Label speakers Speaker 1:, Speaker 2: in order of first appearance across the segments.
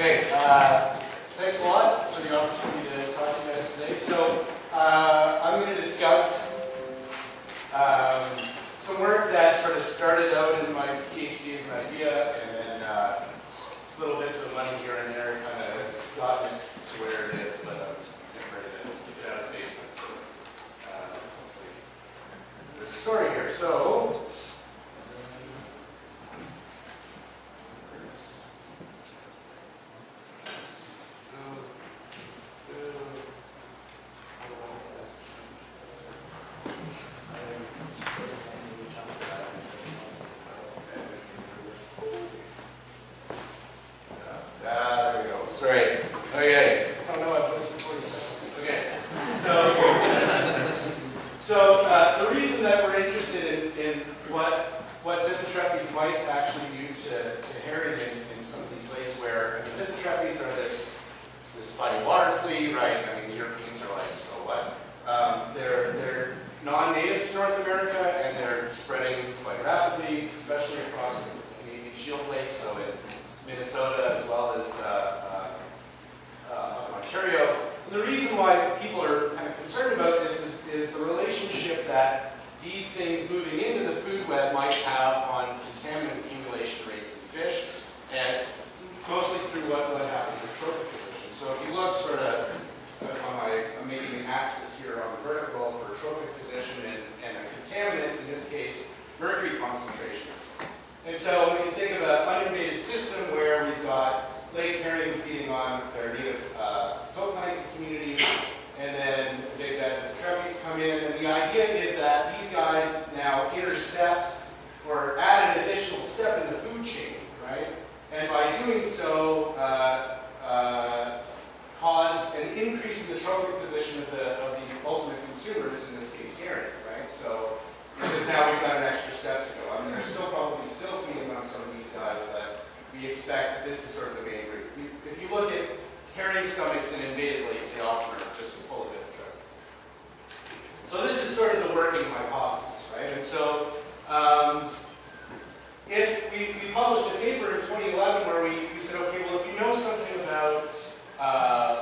Speaker 1: Okay, thanks a lot for the opportunity to talk to you guys today. So, I'm going to discuss some work that sort of started out in my PhD as an idea, and then little bits of money here and there kind of has gotten it to where it is, but I'm getting ready to keep it out of the basement. So, hopefully, there's a story here. So, there we go. Sorry. Okay. Oh no, I've wasted 40 seconds. Okay. So the reason that we're interested in what Bythotrephes might actually do to herring in some of these lakes where, I mean, Bythotrephes are this spiny water flea, right? I mean, the Europeans are like, so what? They're non-native to North America, and they're spreading quite rapidly, especially across the Canadian Shield Lake, so in Minnesota as well as up in Ontario. And the reason why people are kind of concerned about this is the relationship that these things moving into the food web might have on contaminant accumulation rates in fish, and mostly through what happens with trophic position. So if you look sort of I'm making an axis here on the vertical for trophic position and a contaminant, in this case, mercury concentrations. And so we can think of an uninvaded system where we've got lake herring feeding on their native zooplankton community, and then the big Bythotrephes come in, and the idea is that these guys now intercept or add an additional step in the food chain, right? And by doing so, cause an increase in the trophic position of the ultimate consumers, in this case herring, right? So, because now we've got an extra step to go. I mean, they're probably still feeding on some of these guys, but we expect that this is sort of the main group. If you look at herring stomachs in invaded lakes, they often are just full of Bythotrephes. So this is sort of the working hypothesis, right? And so, if we published a paper in 2011 where we said, okay, well, if you know something about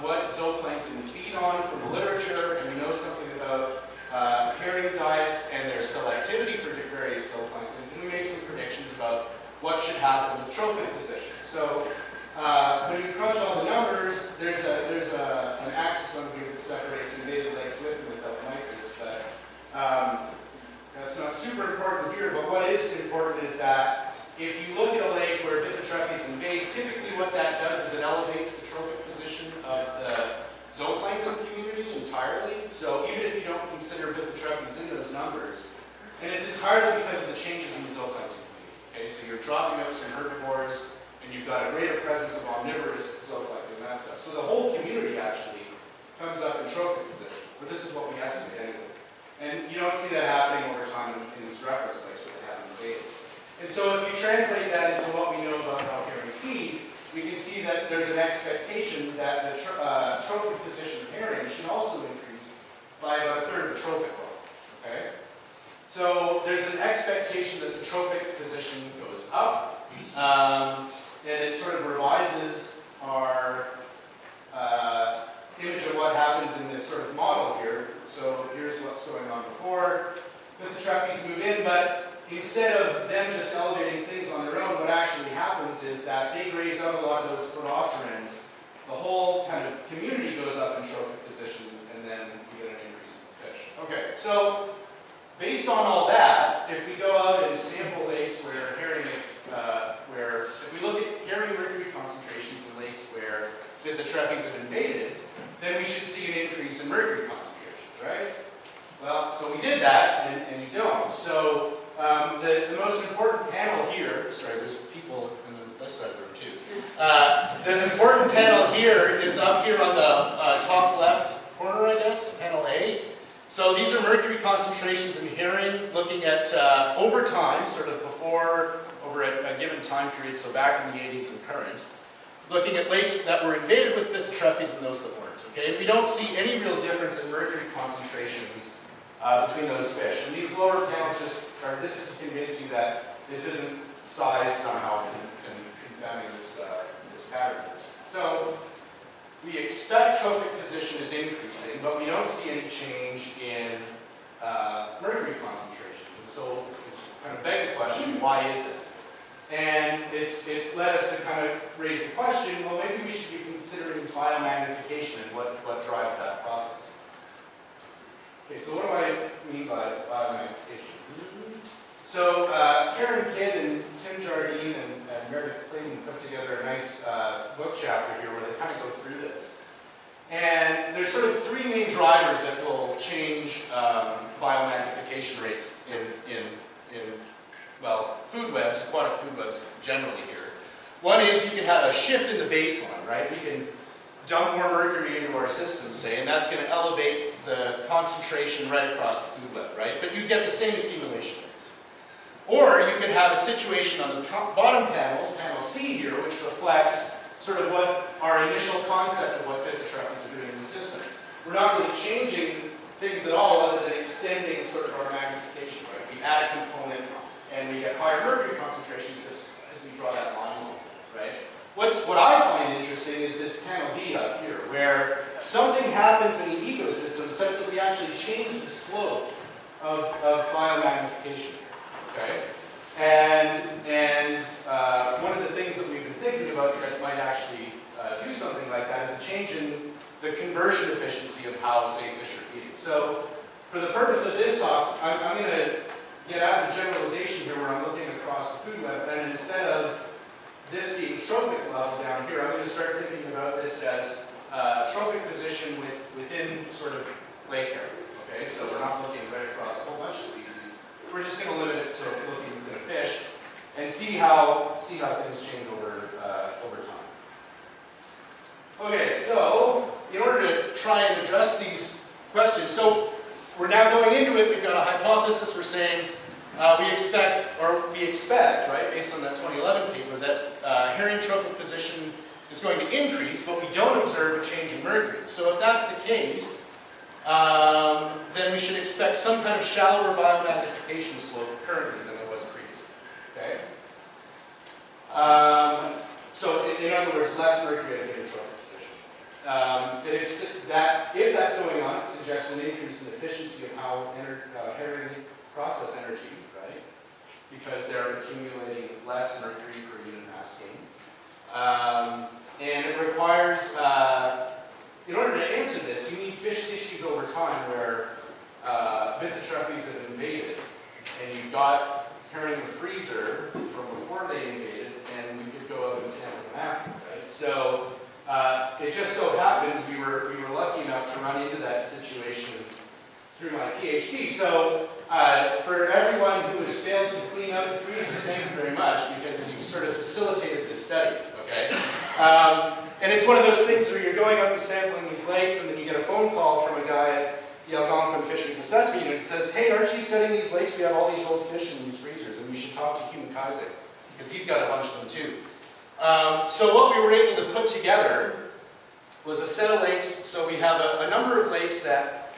Speaker 1: what zooplankton feed on from the literature, and we know something about herring diets and their selectivity for various zooplankton, then we make some predictions about what should happen with trophic position. So when you crunch all the numbers, there's an axis on here that separates invaded lakes with and without mysis, but that's not super important here. But what is important is that if you look at a lake where Bythotrephes invade, typically what that does is it elevates the trophic position of the zooplankton community entirely. So even if you don't consider Bythotrephes in those numbers, and it's entirely because of the changes in the zooplankton community. Okay, so you're dropping out some herbivores, and you've got a greater presence of omnivorous zooplankton and that stuff. So the whole community actually comes up in trophic position. But this is what we estimate anyway. And you don't see that happening over time in these reference lakes where they haven't invaded. And so if you translate that into what we know about how herring feed, we can see that there's an expectation that the trophic position of herring should also increase by about a third of the trophic level. Okay? So there's an expectation that the trophic position goes up, and it sort of revises our image of what happens in this sort of model here. So here's what's going on before Bythotrephes move in, but instead of them just elevating things on their own, what actually happens is that they graze out a lot of those protocerans. The whole kind of community goes up in trophic position, and then we get an increase in the fish. Okay, so based on all that, if we go out and sample lakes where herring, if we look at herring mercury concentrations in lakes where Bythotrephes have invaded, then we should see an increase in mercury concentrations, right? Well, so we did that, and you don't. So the most important panel here, sorry, there's people in this side of the room too. The important panel here is up here on the top left corner, I guess, panel A. So these are mercury concentrations in herring, looking at over time, sort of before, over a given time period, so back in the 80s and current, looking at lakes that were invaded with Bythotrephes and those that weren't. Okay, and we don't see any real difference in mercury concentrations between those fish. And these lower panels this is to convince you that this isn't size somehow confounding this this pattern. So we expect trophic position is increasing, but we don't see any change in mercury concentration. And so it's kind of begged the question, why is it? And it led us to kind of raise the question, well, maybe we should be considering biomagnification and what drives that process. Okay, so what do I mean by biomagnification? So Karen Kidd and Tim Jardine and Meredith Clayton put together a nice book chapter here where they kind of go through this. And there's sort of three main drivers that will change biomagnification rates in well, food webs, aquatic food webs generally here. One is you can have a shift in the baseline, right? We can dump more mercury into our system, say, and that's going to elevate the concentration right across the food web, right? But you get the same accumulation rates. Or you could have a situation on the bottom panel, panel C here, which reflects sort of what our initial concept of what Bythotrephes are doing in the system. We're not really changing things at all other than extending sort of our magnification, right? We add a component and we get higher mercury concentrations as we draw that line, right? What I find interesting is this panel B up here, where something happens in the ecosystem such that we actually change the slope of biomagnification, okay? And one of the things that we've been thinking about that might actually do something like that is a change in the conversion efficiency of how, say, fish are feeding. So for the purpose of this talk, I'm going to get out of the generalization here where I'm looking across the food web, and instead of this being trophic level down here, I'm going to start thinking about this as trophic position within sort of lake area. Okay, so we're not looking right across a whole bunch of species. We're just going to limit it to looking within a fish and see how things change over time. Okay, so in order to try and address these questions, so we're now going into it. We've got a hypothesis. We're saying we expect, right, based on that 2011 paper, that herring trophic position is going to increase, but we don't observe a change in mercury. So if that's the case, then we should expect some kind of shallower biomagnification slope currently than there was previously. Okay. So in other words, less mercury at a given trophic position. If that's going on, it suggests an increase in efficiency of how herring process energy, right? Because they're accumulating less mercury per unit mass gain. And it requires, in order to answer this, you need fish tissues over time where Bythotrephes have invaded, and you've got herring in the freezer from before they invaded, and we could go up and sample them after, right? So it just so happens we were lucky enough to run into that situation through my PhD. So for everyone who has failed to clean up the freezer, thank you very much, because you've sort of facilitated this study, okay? And it's one of those things where you're going up and sampling these lakes, and then you get a phone call from a guy at the Algonquin Fisheries Assessment Unit and says, hey, aren't you studying these lakes? We have all these old fish in these freezers, and we should talk to Hugh Kaiser, because he's got a bunch of them too. So what we were able to put together was a set of lakes. So we have a number of lakes that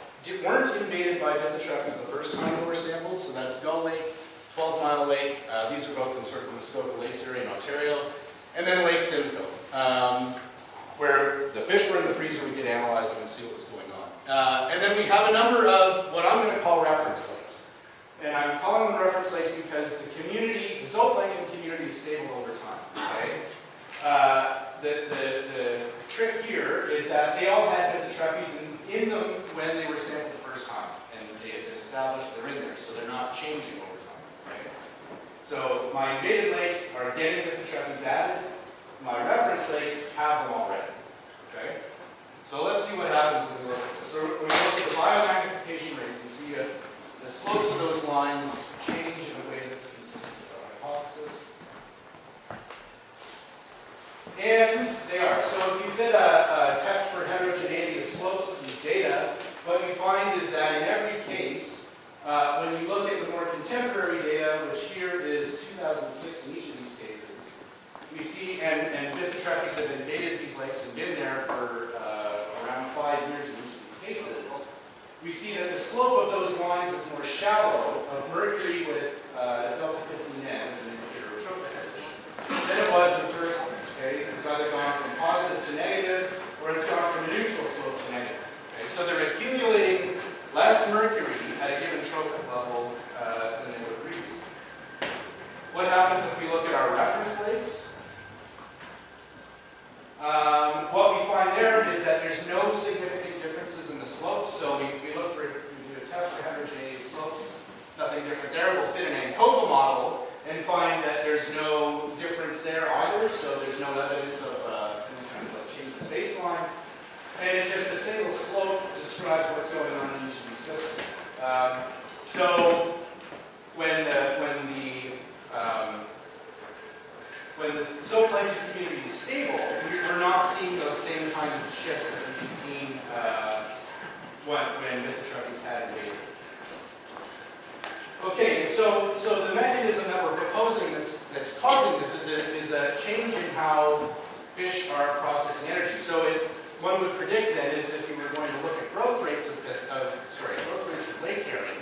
Speaker 1: weren't invaded by Bythotrephes the first time they were sampled. So that's Gull Lake, 12 Mile Lake. These are both in sort of the Muskoka Lakes area in Ontario. And then Lake Simcoe, where the fish were in the freezer. We could analyze them and see what was going on. And then we have a number of what I'm going to call reference lakes. And I'm calling them reference lakes because the community, the zooplankton community, is stable over time. Okay? The trick here is that they all had Bythotrephes in them when they were sampled the first time, and they had been established, they're in there, so they're not changing over time. Okay? So my invaded lakes are getting Bythotrephes added. My reference lakes have them already. Okay? So let's see what happens when we look at this. So we look at the biomagnification rates and see if the slopes of those lines change in a way that's consistent with our hypothesis. And they are. So if you fit a test for heterogeneity of slopes to these data, what you find is that in every case, when you look at the more contemporary data, which here is 2006 in each of these cases, we see, and Bythotrephes have invaded these lakes and been there for around 5 years in each of these cases, we see that the slope of those lines is more shallow, of mercury with delta 15N as an indicator of trophic position, than it was in the first one. Okay? It's either there either, so there's no evidence of any kind of like change in the baseline. And it's just a single slope describes what's going on in each of these systems. So when the zooplankton community is stable, we're not seeing those same kind of shifts that we've seen when Bythotrephes had invaded. Okay, so the mechanism that we're proposing that's causing this is a change in how fish are processing energy. So one would predict then is if you were going to look at growth rates of lake herring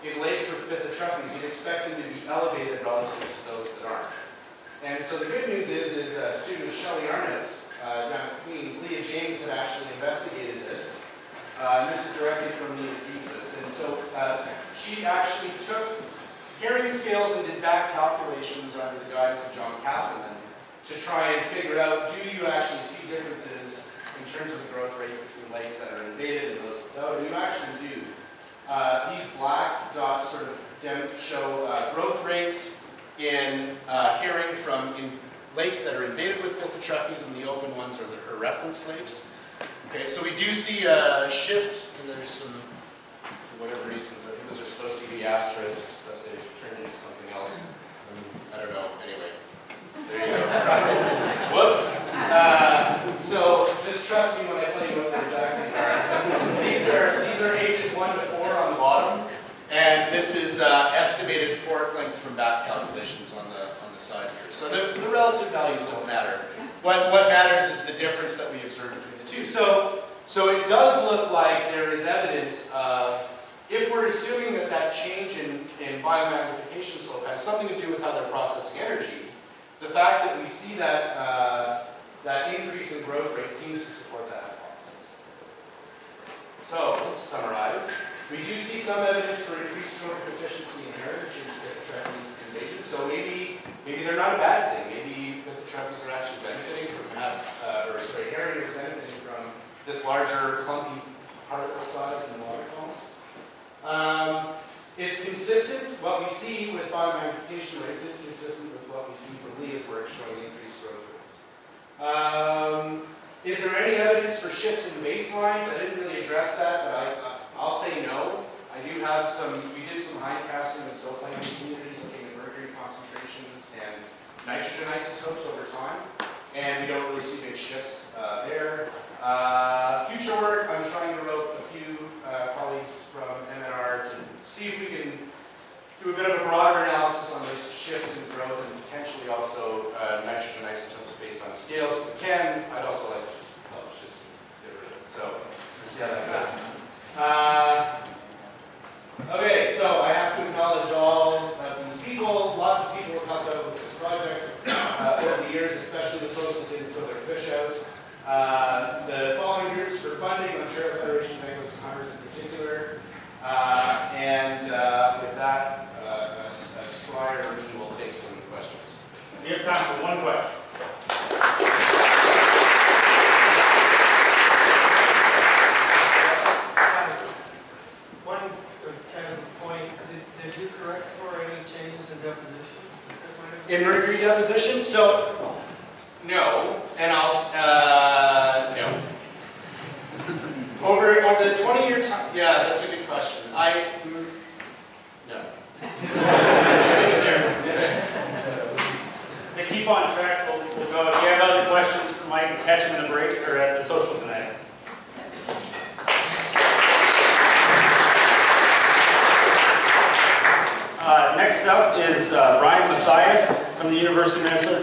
Speaker 1: in lakes with Bythotrephes, you'd expect them to be elevated relative to those that aren't. And so the good news is a student of Shelley Arnett's down at Queens, Leah James, had actually investigated this. This is directly from Leah's thesis. And so she actually took herring scales and did back calculations under the guidance of John Castleman to try and figure out, do you actually see differences in terms of the growth rates between lakes that are invaded and those without? And you actually do. These black dots sort of show growth rates in herring in lakes that are invaded with Bythotrephes, and the open ones are her reference lakes. Okay, so we do see a shift, and there's some, for whatever reasons, I think those are supposed to be asterisks, but they've turned into something else. I don't know, anyway. There you go. Whoops. So just trust me when I tell you what those axes are. These are ages 1 to 4 on the bottom, and this is estimated fork length from back calculations on the side here. So the relative values don't matter. What matters is the difference that we observe between the two. So it does look like there is evidence of, if we're assuming that change in biomagnification slope has something to do with how they're processing energy, the fact that we see that increase in growth rate seems to support that hypothesis. So, to summarize, we do see some evidence for increased trophic efficiency in herring since Bythotrephes invasion. So maybe they're not a bad thing. Maybe Bythotrephes are actually benefiting from herring is benefiting from this larger, clumpy particle size in the water columns. It's consistent. What we see with biomagnification rates is consistent with what we see from Leah's work showing increased growth rates. Is there any evidence for shifts in baselines? I didn't really address that, but I'll say no. We did some hindcasting of zooplankton communities looking at mercury concentrations and nitrogen isotopes over time, and we don't really see big shifts there. Future work, I'm trying to rope a few colleagues from MNR to see if we can do a bit of a broader analysis on those shifts in growth and potentially also nitrogen isotopes based on scales. If we can, I'd also like to just publish this and get rid of it. So we'll see how that goes. Okay, so I have to acknowledge all of these people. Lots of people have helped out with this project over the years, especially the folks that didn't throw their fish out. The following groups for funding, Ontario Federation of Anglers and Hunters in particular. With that, Squire or me will take some questions.
Speaker 2: We have time for one question.
Speaker 3: One kind of point, did you correct for any changes in deposition?
Speaker 1: In mercury deposition? So, no, and I'll, no. Over the 20-year time, yeah, that's a good question. No.
Speaker 2: To keep on track, we'll go. If you have other questions for Mike, catch him in the break or at the social tonight. Next up is Brian Mathias from the University of Minnesota.